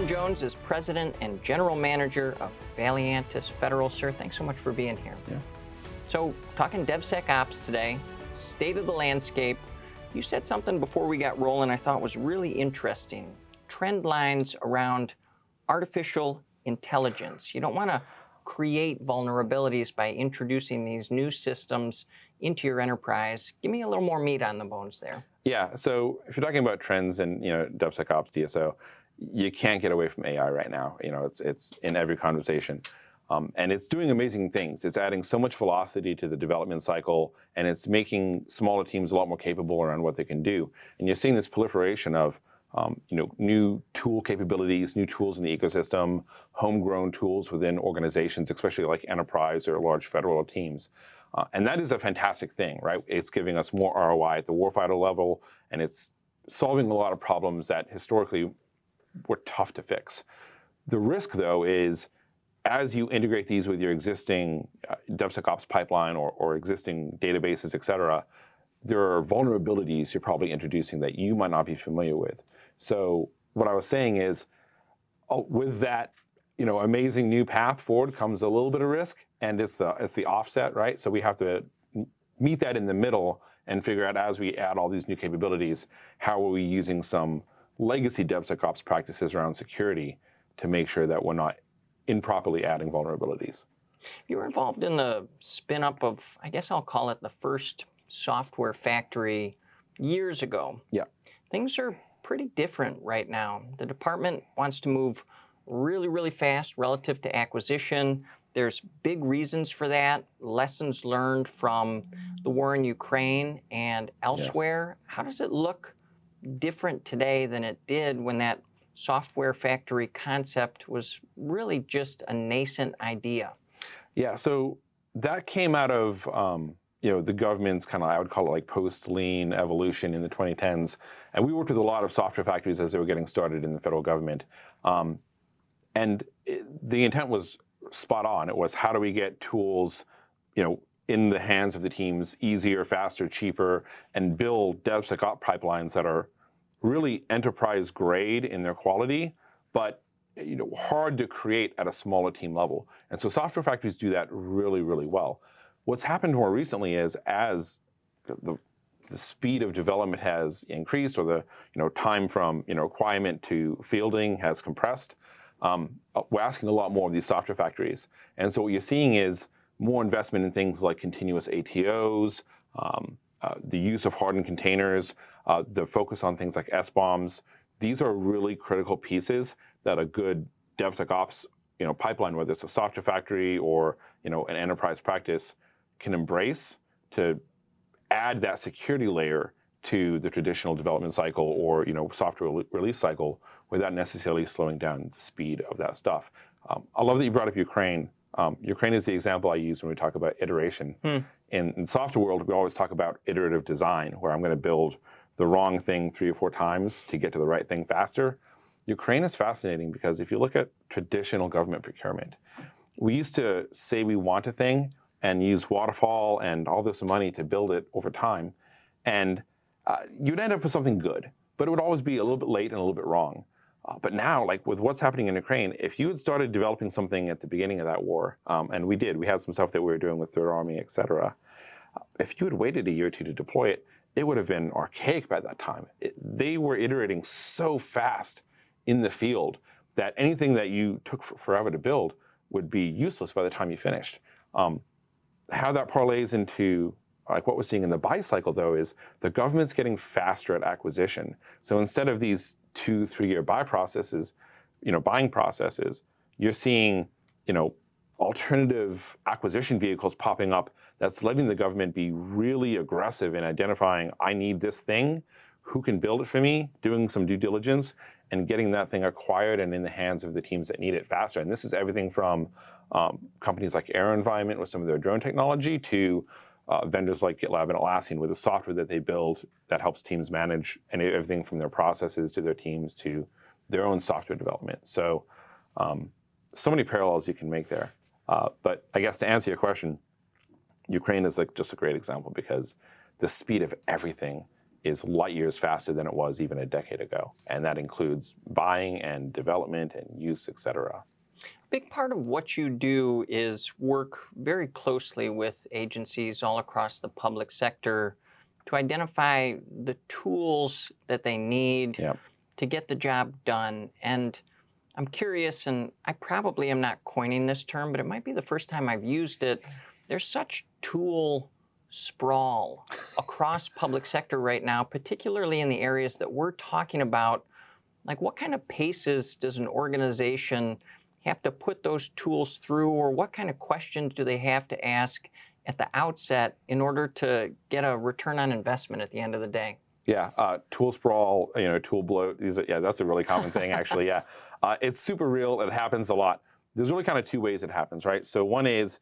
Shaun Jones is President and General Manager of Valiantys Federal. Sir, thanks so much for being here. Yeah. So, talking DevSecOps today, state of the landscape. You said something before we got rolling I thought was really interesting. Trend lines around artificial intelligence. You don't want to create vulnerabilities by introducing these new systems into your enterprise. Give me a little more meat on the bones there. Yeah, so if you're talking about trends in DevSecOps, DSO, you can't get away from AI right now. It's in every conversation. And it's doing amazing things. It's adding so much velocity to the development cycle, and it's making smaller teams a lot more capable around what they can do. And you're seeing this proliferation of new tool capabilities, new tools in the ecosystem, homegrown tools within organizations, especially like enterprise or large federal teams. And that is a fantastic thing, right? It's giving us more ROI at the warfighter level, and it's solving a lot of problems that historically were tough to fix. The risk, though, is as you integrate these with your existing DevSecOps pipeline or existing databases, et cetera, there are vulnerabilities you're probably introducing that you might not be familiar with. So what I was saying is, with that amazing new path forward comes a little bit of risk, and it's the offset, right? So we have to meet that in the middle and figure out, as we add all these new capabilities, how are we using some legacy DevSecOps practices around security to make sure that we're not improperly adding vulnerabilities. You were involved in the spin-up of, I guess I'll call it the first software factory years ago. Yeah. Things are pretty different right now. The department wants to move really, really fast relative to acquisition. There's big reasons for that, lessons learned from the war in Ukraine and elsewhere. Yes. How does it look different today than it did when that software factory concept was really just a nascent idea? Yeah, so that came out of the government's kind of, I would call it like post-lean evolution in the 2010s. And we worked with a lot of software factories as they were getting started in the federal government. The intent was spot on. It was, how do we get tools, in the hands of the teams easier, faster, cheaper, and build DevSecOps pipelines that are really enterprise grade in their quality, but hard to create at a smaller team level. And so software factories do that really, really well. What's happened more recently is, as the speed of development has increased, or the time from requirement to fielding has compressed, we're asking a lot more of these software factories. And so what you're seeing is more investment in things like continuous ATOs, the use of hardened containers, the focus on things like SBOMs. These are really critical pieces that a good DevSecOps pipeline, whether it's a software factory or an enterprise practice, can embrace to add that security layer to the traditional development cycle or software release cycle without necessarily slowing down the speed of that stuff. I love that you brought up Ukraine. Ukraine is the example I use when we talk about iteration. In the software world, we always talk about iterative design, where I'm going to build the wrong thing 3 or 4 times to get to the right thing faster. Ukraine is fascinating because if you look at traditional government procurement, we used to say we want a thing and use waterfall and all this money to build it over time. And you'd end up with something good, but it would always be a little bit late and a little bit wrong. But now, like with what's happening in Ukraine, if you had started developing something at the beginning of that war, and we did, we had some stuff that we were doing with Third Army, et cetera. If you had waited a year or two to deploy it, it would have been archaic by that time. They were iterating so fast in the field that anything that you took forever to build would be useless by the time you finished. How that parlays into like what we're seeing in the buy cycle, though, is the government's getting faster at acquisition. So instead of these 2-3 year buying processes, you're seeing, alternative acquisition vehicles popping up that's letting the government be really aggressive in identifying, I need this thing, who can build it for me, doing some due diligence, and getting that thing acquired and in the hands of the teams that need it faster. And this is everything from companies like AeroVironment with some of their drone technology to vendors like GitLab and Atlassian with the software that they build that helps teams manage everything from their processes to their teams to their own software development. So, so many parallels you can make there. But I guess to answer your question, Ukraine is just a great example because the speed of everything is light years faster than it was even a decade ago. And that includes buying and development and use, et cetera. Big part of what you do is work very closely with agencies all across the public sector to identify the tools that they need Yep. to get the job done. And I'm curious, and I probably am not coining this term, but it might be the first time I've used it. There's such tool sprawl across public sector right now, particularly in the areas that we're talking about. Like, what kind of paces does an organization have to put those tools through, or what kind of questions do they have to ask at the outset in order to get a return on investment at the end of the day? Yeah, tool sprawl, tool bloat. That's a really common thing, actually. Yeah, it's super real. It happens a lot. There's really kind of two ways it happens, right? So one is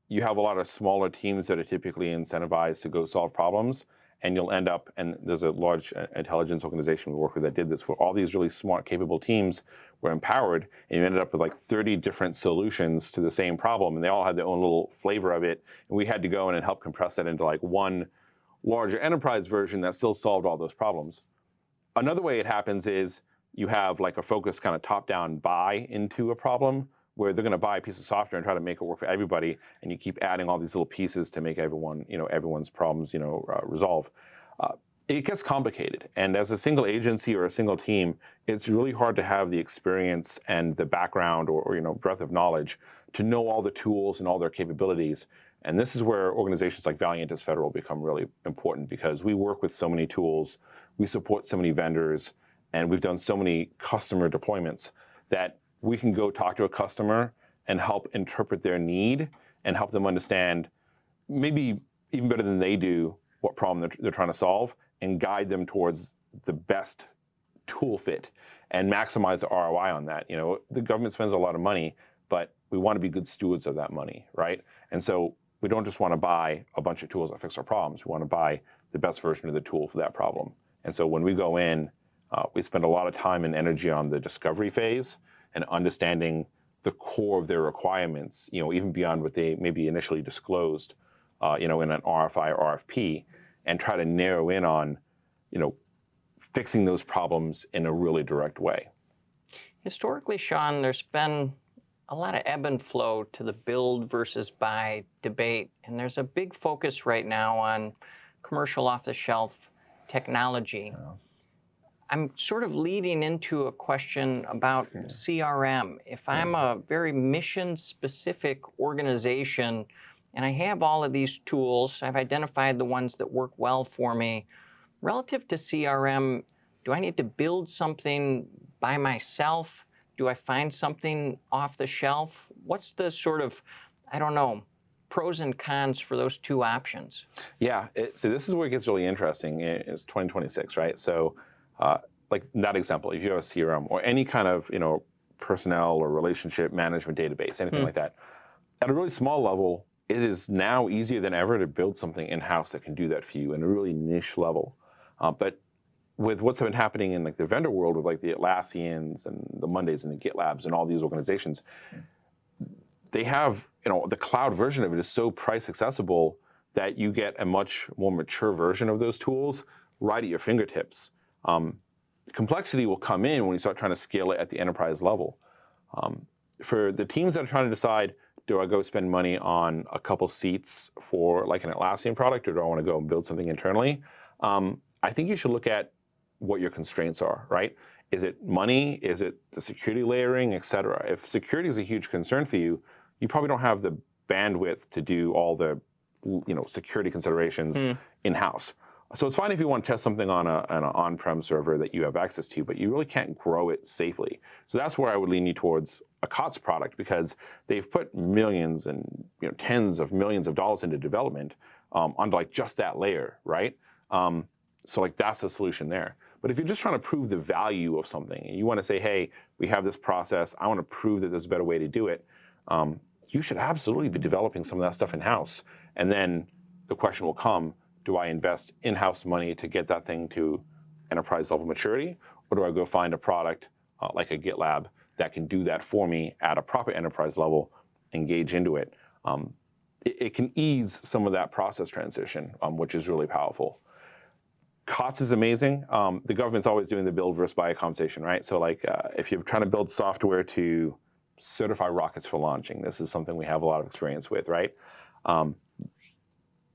you have a lot of smaller teams that are typically incentivized to go solve problems, and you'll end up, and there's a large intelligence organization we work with that did this, where all these really smart, capable teams were empowered, and you ended up with like 30 different solutions to the same problem, and they all had their own little flavor of it, and we had to go in and help compress that into like one larger enterprise version that still solved all those problems. Another way it happens is you have like a focused kind of top-down buy into a problem, where they're going to buy a piece of software and try to make it work for everybody, and you keep adding all these little pieces to make everyone's problems, resolve. It gets complicated, and as a single agency or a single team, it's really hard to have the experience and the background or breadth of knowledge to know all the tools and all their capabilities. And this is where organizations like Valiantys Federal become really important, because we work with so many tools, we support so many vendors, and we've done so many customer deployments that we can go talk to a customer and help interpret their need and help them understand, maybe even better than they do, what problem they're trying to solve, and guide them towards the best tool fit and maximize the ROI on that. The government spends a lot of money, but we want to be good stewards of that money, right? And so we don't just want to buy a bunch of tools that fix our problems. We want to buy the best version of the tool for that problem. And so when we go in, we spend a lot of time and energy on the discovery phase and understanding the core of their requirements, even beyond what they maybe initially disclosed, in an RFI or RFP, and try to narrow in on, fixing those problems in a really direct way. Historically, Shaun, there's been a lot of ebb and flow to the build versus buy debate, and there's a big focus right now on commercial off-the-shelf technology. Yeah. I'm sort of leading into a question about CRM. If I'm a very mission-specific organization and I have all of these tools, I've identified the ones that work well for me. Relative to CRM, do I need to build something by myself? Do I find something off the shelf? What's the sort of, pros and cons for those two options? Yeah, so this is where it gets really interesting. It's 2026, right? So like that example, if you have a CRM or any kind of personnel or relationship management database, anything like that, at a really small level, it is now easier than ever to build something in-house that can do that for you in a really niche level. But with what's been happening in like the vendor world with like the Atlassians and the Mondays and the GitLabs and all these organizations, they have, the cloud version of it is so price accessible that you get a much more mature version of those tools right at your fingertips. Complexity will come in when you start trying to scale it at the enterprise level. For the teams that are trying to decide, do I go spend money on a couple seats for like an Atlassian product, or do I want to go and build something internally? I think you should look at what your constraints are, right? Is it money? Is it the security layering, et cetera? If security is a huge concern for you, you probably don't have the bandwidth to do all the security considerations in-house. So it's fine if you want to test something on an on-prem server that you have access to, but you really can't grow it safely. So that's where I would lean you towards a COTS product, because they've put millions and tens of millions of dollars into development onto like just that layer, right? So like that's the solution there. But if you're just trying to prove the value of something, and you want to say, hey, we have this process, I want to prove that there's a better way to do it, you should absolutely be developing some of that stuff in-house. And then the question will come, do I invest in-house money to get that thing to enterprise level maturity? Or do I go find a product like a GitLab that can do that for me at a proper enterprise level, engage into it? It can ease some of that process transition, which is really powerful. COTS is amazing. The government's always doing the build versus buy conversation, right? So like if you're trying to build software to certify rockets for launching, this is something we have a lot of experience with, right?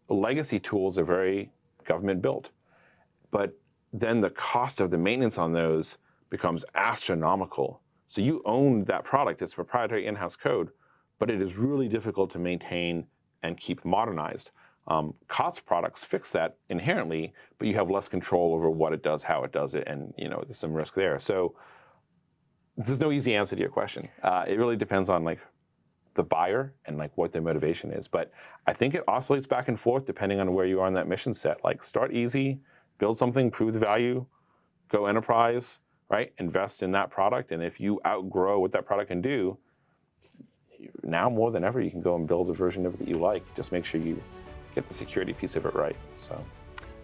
Legacy tools are very government built, but then the cost of the maintenance on those becomes astronomical. So you own that product, it's proprietary in-house code, but it is really difficult to maintain and keep modernized. COTS products fix that inherently, but you have less control over what it does, how it does it, and there's some risk there. So there's no easy answer to your question. It really depends on like the buyer and like what their motivation is. But I think it oscillates back and forth depending on where you are in that mission set. Like start easy, build something, prove the value, go enterprise, right? Invest in that product, and if you outgrow what that product can do, now more than ever you can go and build a version of it that you like. Just make sure you get the security piece of it right. So,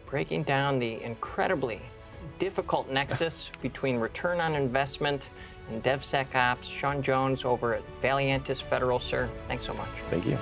breaking down the incredibly difficult nexus between return on investment and DevSecOps, Shaun Jones over at Valiantys Federal, sir. Thanks so much. Thank you.